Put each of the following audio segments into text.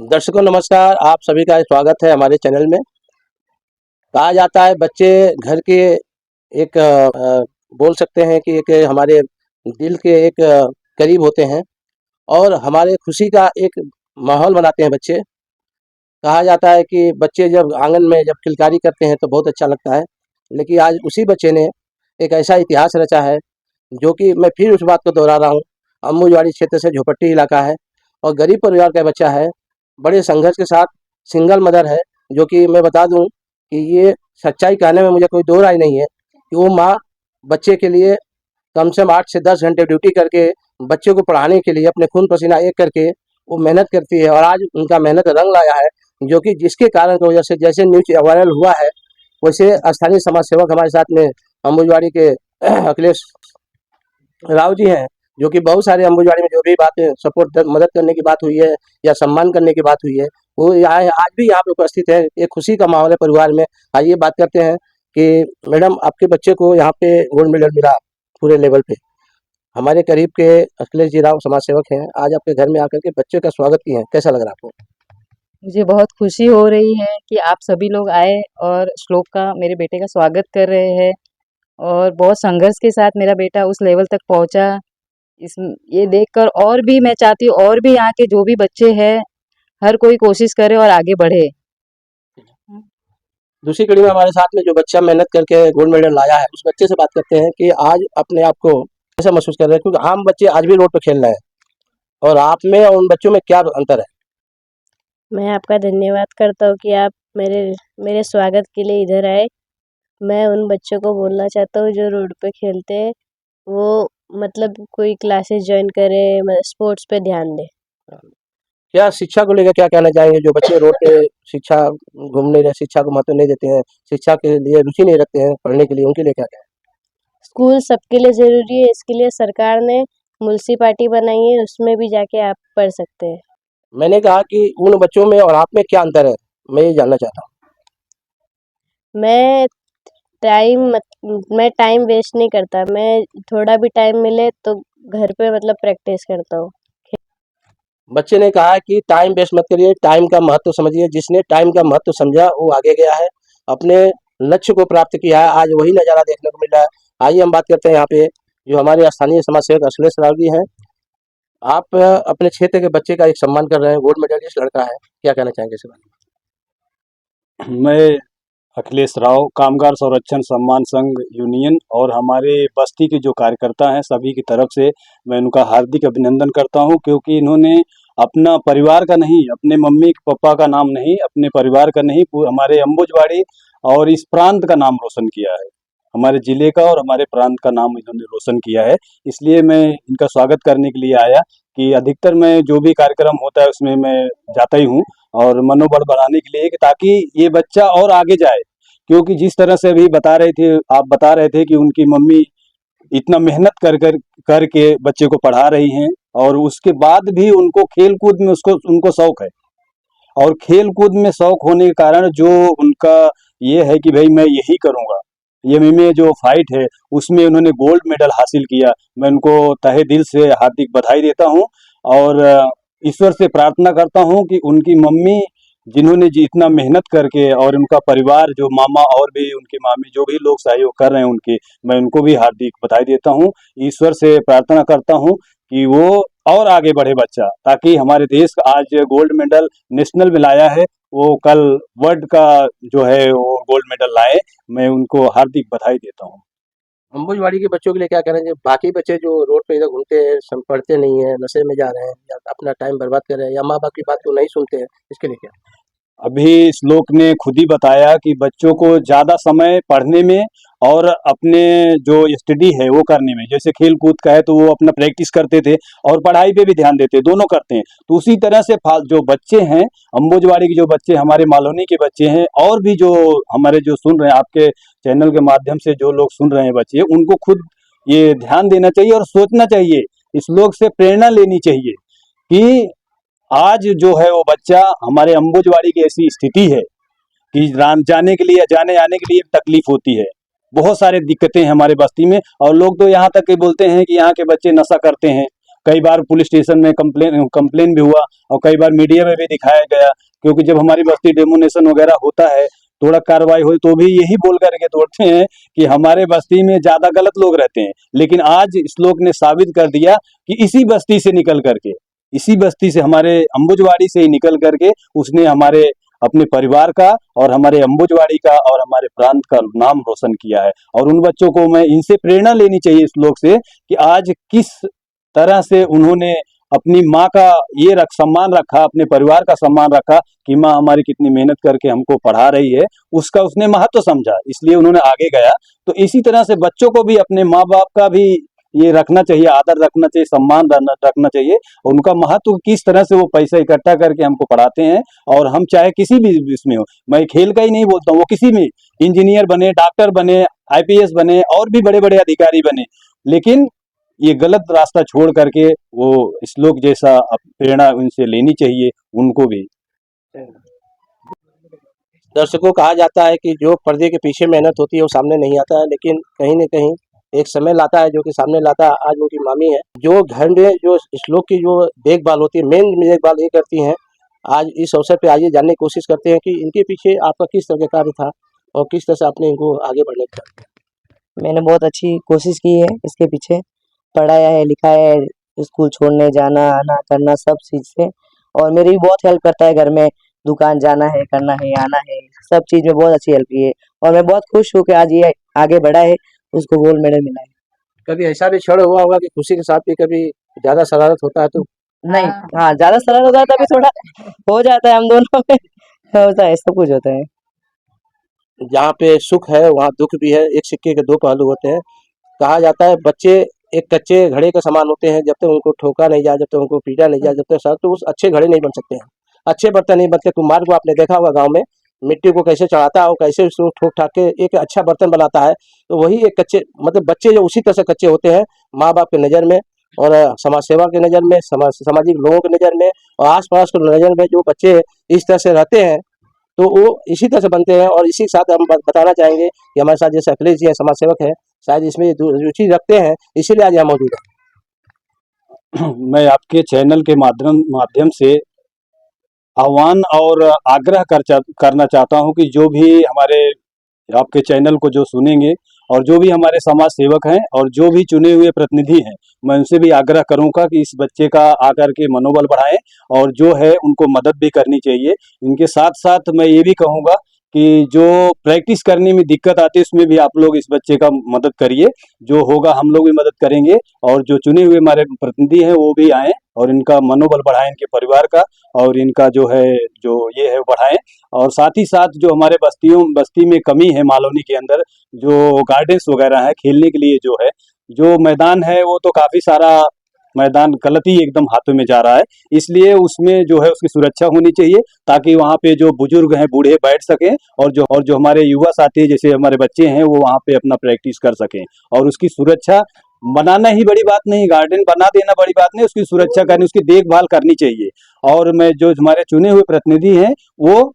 दर्शकों नमस्कार, आप सभी का स्वागत है हमारे चैनल में। कहा जाता है बच्चे घर के एक बोल सकते हैं कि एक हमारे दिल के एक करीब होते हैं और हमारे खुशी का एक माहौल बनाते हैं बच्चे। कहा जाता है कि बच्चे जब आंगन में जब किलकारी करते हैं तो बहुत अच्छा लगता है, लेकिन आज उसी बच्चे ने एक ऐसा इतिहास रचा है जो कि मैं फिर उस बात को दोहरा रहा हूँ। अम्बुजवाड़ी क्षेत्र से झोपट्टी इलाका है और गरीब परिवार का बच्चा है। बड़े संघर्ष के साथ सिंगल मदर है, जो कि मैं बता दूं कि ये सच्चाई कहने में मुझे कोई दो राय नहीं है कि वो माँ बच्चे के लिए कम से कम 8 से 10 घंटे ड्यूटी करके बच्चे को पढ़ाने के लिए अपने खून पसीना एक करके वो मेहनत करती है और आज उनका मेहनत रंग लाया है, जो कि जिसके कारण की वजह से जैसे न्यूज वायरल हुआ है वैसे स्थानीय समाज सेवक हमारे साथ में अम्बुजवाड़ी के अखिलेश राव जी हैं, जो कि बहुत सारे अम्बुजवाड़ी में जो भी बातें सपोर्ट मदद करने की बात हुई है या सम्मान करने की बात हुई है वो आज भी यहाँ पे उपस्थित है। एक खुशी का माहौल है परिवार में। आइए बात करते हैं कि मैडम आपके बच्चे को यहाँ पे गोल्ड मेडल मिला पूरे लेवल पे। हमारे करीब के अखिलेश जी राव समाज सेवक हैं, आज आपके घर में आकर के बच्चे का स्वागत किए हैं, कैसा लग रहा है आपको? मुझे बहुत खुशी हो रही है कि आप सभी लोग आए और श्लोक का मेरे बेटे का स्वागत कर रहे हैं और बहुत संघर्ष के साथ मेरा बेटा उस लेवल तक पहुंचा। इस ये देखकर और भी मैं चाहती हूँ और भी यहाँ के जो भी बच्चे हैं हर कोई कोशिश करे और आगे बढ़े। दूसरी कड़ी में हमारे साथ में जो बच्चा मेहनत करके गोल्ड मेडल लाया है उस बच्चे से बात करते हैं कि आज अपने आप को कैसा महसूस कर रहे हैं, क्योंकि आम बच्चे आज भी रोड पर खेल रहे हैं और आप में और उन बच्चों में क्या अंतर है? मैं आपका धन्यवाद करता हूँ कि आप मेरे मेरे स्वागत के लिए इधर आए। मैं उन बच्चों को बोलना चाहता हूँ जो रोड पे खेलते हैं, वो मतलब कोई क्लासेस जॉइन करे, स्पोर्ट्स पे ध्यान दें। क्या शिक्षा को लेकर क्या कहना चाहेंगे? जो बच्चे रोड पे शिक्षा घूमने रहे, शिक्षा को महत्व नहीं देते हैं, शिक्षा के लिए रुचि नहीं रखते हैं पढ़ने के लिए, उनके लिए क्या कहें? स्कूल सबके लिए ज़रूरी है, इसके लिए सरकार ने म्युनिसिपैलिटी बनाई है, उसमें भी जाके आप पढ़ सकते हैं। मैंने कहा कि उन बच्चों में और आप में क्या अंतर है, मैं ये जानना चाहता हूँ। मैं मैं टाइम वेस्ट नहीं करता। मैं थोड़ा भी टाइम मिले तो घर पे मतलब प्रैक्टिस करता हूँ। बच्चे ने कहा कि टाइम वेस्ट मत करिए, टाइम का महत्व समझिए। जिसने टाइम का महत्व समझा वो आगे गया है, अपने लक्ष्य को प्राप्त किया है, आज वही नज़ारा देखने को मिल रहा है। आइए हम बात करते हैं यहाँ पे जो हमारे स्थानीय समाज सेवक अखिलेश राव जी हैं। आप अपने क्षेत्र के बच्चे का एक सम्मान कर रहे हैं, गोल्ड मेडलिस्ट लड़का है, क्या कहना चाहेंगे इस बारे में? मैं अखिलेश राव कामगार संरक्षण सम्मान संघ यूनियन और हमारे बस्ती के जो कार्यकर्ता हैं सभी की तरफ से मैं उनका हार्दिक अभिनंदन करता हूं, क्योंकि इन्होंने अपना परिवार का नहीं, अपने मम्मी पापा का नाम नहीं, अपने परिवार का नहीं, हमारे अम्बुजवाड़ी और इस प्रांत का नाम रोशन किया है। हमारे जिले का और हमारे प्रांत का नाम इन्होंने रोशन किया है। इसलिए मैं इनका स्वागत करने के लिए आया कि अधिकतर मैं जो भी कार्यक्रम होता है उसमें मैं जाता ही हूँ और मनोबल बढ़ाने के लिए, कि ताकि ये बच्चा और आगे जाए। क्योंकि जिस तरह से अभी आप बता रहे थे कि उनकी मम्मी इतना मेहनत करके बच्चे को पढ़ा रही हैं और उसके बाद भी उनको खेल कूद में उसको उनको शौक है, और खेल कूद में शौक होने के कारण जो उनका ये है कि भाई मैं यही करूँगा, ये में जो फाइट है उसमें उन्होंने गोल्ड मेडल हासिल किया। मैं उनको तहे दिल से हार्दिक बधाई देता हूँ और ईश्वर से प्रार्थना करता हूँ कि उनकी मम्मी जिन्होंने जी इतना मेहनत करके और उनका परिवार जो मामा और भी उनके मामी जो भी लोग सहयोग कर रहे हैं उनके, मैं उनको भी हार्दिक बधाई देता हूँ। ईश्वर से प्रार्थना करता हूँ कि वो और आगे बढ़े बच्चा, ताकि हमारे देश का आज गोल्ड मेडल नेशनल में लाया है, वो कल वर्ल्ड का जो है वो गोल्ड मेडल लाए। मैं उनको हार्दिक बधाई देता हूँ। अम्बुजवाड़ी के बच्चों के लिए क्या करेंगे? बाकी बच्चे जो रोड पे इधर घूमते हैं, पढ़ते नहीं है, नशे में जा रहे हैं या अपना टाइम बर्बाद कर रहे हैं या माँ बाप की बात को नहीं सुनते हैं, इसके लिए क्या? अभी श्लोक ने खुद ही बताया कि बच्चों को ज़्यादा समय पढ़ने में और अपने जो स्टडी है वो करने में, जैसे खेल कूद का है तो वो अपना प्रैक्टिस करते थे और पढ़ाई पे भी ध्यान देते, दोनों करते हैं। तो उसी तरह से जो बच्चे हैं अम्बुजवाड़ी के, जो बच्चे हमारे मालौनी के बच्चे हैं और भी जो हमारे जो सुन रहे हैं आपके चैनल के माध्यम से जो लोग सुन रहे हैं बच्चे, उनको खुद ये ध्यान देना चाहिए और सोचना चाहिए, इस लोग से प्रेरणा लेनी चाहिए कि आज जो है वो बच्चा हमारे अम्बुजवाड़ी की ऐसी स्थिति है कि जाने के लिए, जाने आने के लिए तकलीफ होती है, बहुत सारी दिक्कतें हैं हमारे बस्ती में। और लोग तो यहाँ तक के बोलते हैं कि यहाँ के बच्चे नशा करते हैं, कई बार पुलिस स्टेशन में कंप्लेन भी हुआ और कई बार मीडिया में भी दिखाया गया, क्योंकि जब हमारी बस्ती डेमोनेशन वगैरह होता है, थोड़ा कार्रवाई हुई तो भी यही बोल करके तोड़ते हैं कि हमारे बस्ती में ज्यादा गलत लोग रहते हैं। लेकिन आज इस लोग ने साबित कर दिया कि इसी बस्ती से निकल करके, इसी बस्ती से, हमारे अंबुजवाड़ी से ही निकल करके उसने हमारे अपने परिवार का और हमारे अंबुजवाड़ी का और हमारे प्रांत का नाम रोशन किया है। और उन बच्चों को मैं इनसे प्रेरणा लेनी चाहिए इस लोग से कि आज किस तरह से उन्होंने अपनी माँ का ये सम्मान रखा, अपने परिवार का सम्मान रखा कि माँ हमारी कितनी मेहनत करके हमको पढ़ा रही है, उसका उसने महत्व समझा, इसलिए उन्होंने आगे गया। तो इसी तरह से बच्चों को भी अपने माँ बाप का भी ये रखना चाहिए, आदर रखना चाहिए, सम्मान रखना चाहिए। उनका महत्व किस तरह से वो पैसा इकट्ठा करके हमको पढ़ाते हैं। और हम चाहे किसी भी इसमें हो, मैं खेल का ही नहीं बोलता हूँ, वो किसी भी इंजीनियर बने, डॉक्टर बने, आईपीएस बने और भी बड़े बड़े अधिकारी बने, लेकिन ये गलत रास्ता छोड़ करके वो श्लोक जैसा प्रेरणा उनसे लेनी चाहिए उनको भी। दर्शकों, कहा जाता है कि जो पर्दे के पीछे मेहनत होती है वो सामने नहीं आता है, लेकिन कहीं न कहीं एक समय लाता है जो कि सामने लाता है। आज उनकी मामी है, जो घर में जो श्लोक की जो देखभाल होती है, मेन देखभाल ये करती हैं। आज इस अवसर पे आइए जानने की कोशिश करते हैं कि इनके पीछे आपका किस तरह का कार्य था और किस तरह से आपने इनको आगे बढ़ने का। मैंने बहुत अच्छी कोशिश की है इसके पीछे, पढ़ाया है, लिखाया है, स्कूल छोड़ने जाना आना करना सब चीज़ से। और मेरी भी बहुत हेल्प करता है, घर में दुकान जाना है, करना है, आना है, सब चीज़ में बहुत अच्छी हेल्प की है। और मैं बहुत खुश हूँ कि आज ये आगे बढ़ा है, उसको गोल्ड मेडल मिला है। कभी ऐसा भी क्षण हुआ होगा कि खुशी के साथ भी कभी ज़्यादा शरारत होता है तो? नहीं, हाँ, ज़्यादा सरल हो जाता है, अभी थोड़ा हो जाता है हम दोनों में होता है, सब कुछ होता है। जहाँ पे सुख है वहाँ दुख भी है, एक सिक्के के दो पहलू होते हैं। कहा जाता है बच्चे एक कच्चे घड़े के समान होते हैं, जब तक उनको ठोका नहीं जाए, जब तक उनको पीटा नहीं जाए, जब तक सर तो उस अच्छे घड़े नहीं बन सकते हैं, अच्छे बर्तन नहीं बनते। कुम्हार को आपने देखा होगा गाँव में, मिट्टी को कैसे चढ़ाता है और कैसे उसको ठोक ठाक के एक अच्छा बर्तन बनाता है। तो वही एक कच्चे मतलब बच्चे जो उसी तरह से कच्चे होते हैं माँ बाप की नज़र में और समाज सेवा की नज़र में, सामाजिक लोगों की नज़र में और आस पास की नज़र में। जो बच्चे इस तरह से रहते हैं तो वो इसी तरह से बनते हैं। और इसी के साथ हम बताना चाहेंगे कि हमारे साथ जैसे अखिलेश जी हैं, समाज सेवक हैं, शायद इसमें रुचि रखते हैं, इसीलिए आज यहाँ मौजूद है। मैं आपके चैनल के माध्यम से आह्वान और आग्रह करना चाहता हूं कि जो भी हमारे आपके चैनल को जो सुनेंगे और जो भी हमारे समाज सेवक हैं और जो भी चुने हुए प्रतिनिधि हैं, मैं उनसे भी आग्रह करूंगा कि इस बच्चे का आकर के मनोबल बढ़ाएं और जो है उनको मदद भी करनी चाहिए। इनके साथ साथ मैं ये भी कहूँगा कि जो प्रैक्टिस करने में दिक्कत आती है उसमें भी आप लोग इस बच्चे का मदद करिए, जो होगा हम लोग भी मदद करेंगे। और जो चुने हुए हमारे प्रतिनिधि हैं वो भी आएँ और इनका मनोबल बढ़ाएं, इनके परिवार का और इनका जो है जो ये है वो बढ़ाएं। और साथ ही साथ जो हमारे बस्ती में कमी है मालौनी के अंदर, जो गार्डन्स वगैरह है खेलने के लिए, जो है जो मैदान है वो तो काफ़ी सारा मैदान गलत ही एकदम हाथों में जा रहा है, इसलिए उसमें जो है उसकी सुरक्षा होनी चाहिए ताकि वहाँ पे जो बुजुर्ग हैं बूढ़े बैठ सकें और जो हमारे युवा साथी जैसे हमारे बच्चे हैं वो वहाँ पे अपना प्रैक्टिस कर सकें। और उसकी सुरक्षा बनाना ही बड़ी बात नहीं, गार्डन बना देना बड़ी बात नहीं, उसकी सुरक्षा करनी, उसकी देखभाल करनी चाहिए। और मैं जो हमारे चुने हुए प्रतिनिधि हैं वो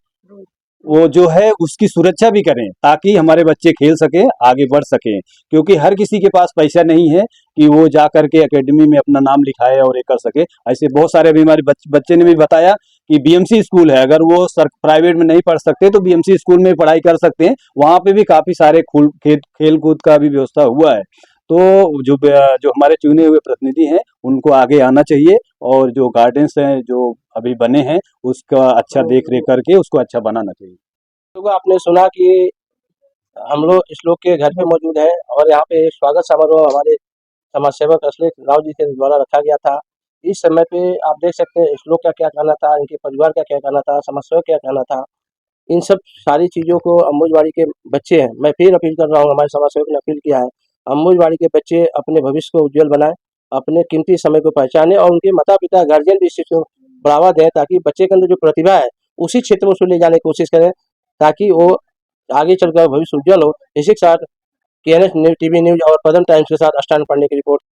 जो है उसकी सुरक्षा भी करें ताकि हमारे बच्चे खेल सकें, आगे बढ़ सकें। क्योंकि हर किसी के पास पैसा नहीं है कि वो जा करके एकेडमी में अपना नाम लिखाए और ये कर सके। ऐसे बहुत सारे अभी हमारे बच्चे ने भी बताया कि बीएमसी स्कूल है, अगर वो प्राइवेट में नहीं पढ़ सकते तो बीएमसी स्कूल में पढ़ाई कर सकते हैं, वहाँ पे भी काफ़ी सारे खेल कूद का भी व्यवस्था हुआ है। तो जो हमारे चुने हुए प्रतिनिधि हैं उनको आगे आना चाहिए और जो गार्डन्स हैं जो अभी बने हैं उसका अच्छा देख रेख करके उसको अच्छा बनाना चाहिए। तो आपने सुना कि हम लोग इस लोग के घर पे मौजूद हैं और यहाँ पे स्वागत समारोह हमारे समाज सेवक अखिलेश राव जी के द्वारा रखा गया था। इस समय पे आप देख सकते हैं इस लोग का क्या कहना था, इनके परिवार का क्या कहना था, समाज सेवक क्या कहना था। इन सब सारी चीज़ों को अंबुजवाड़ी के बच्चे हैं, मैं फिर अपील कर रहा हूँ, हमारे समाज सेवक ने अपील किया है, अंबुजवाड़ी के बच्चे अपने भविष्य को उज्जवल बनाएं, अपने कीमती समय को पहचानें और उनके माता पिता गार्जियन भी इस चीज़ को बढ़ावा दें ताकि बच्चे के अंदर जो प्रतिभा है उसी क्षेत्र में उसको ले जाने की कोशिश करें ताकि वो आगे चलकर भविष्य उज्जवल हो। इसी के साथ KNS न्यूज़, टीवी न्यूज़ और पदम टाइम्स के साथ स्टैंड पढ़ने की रिपोर्ट।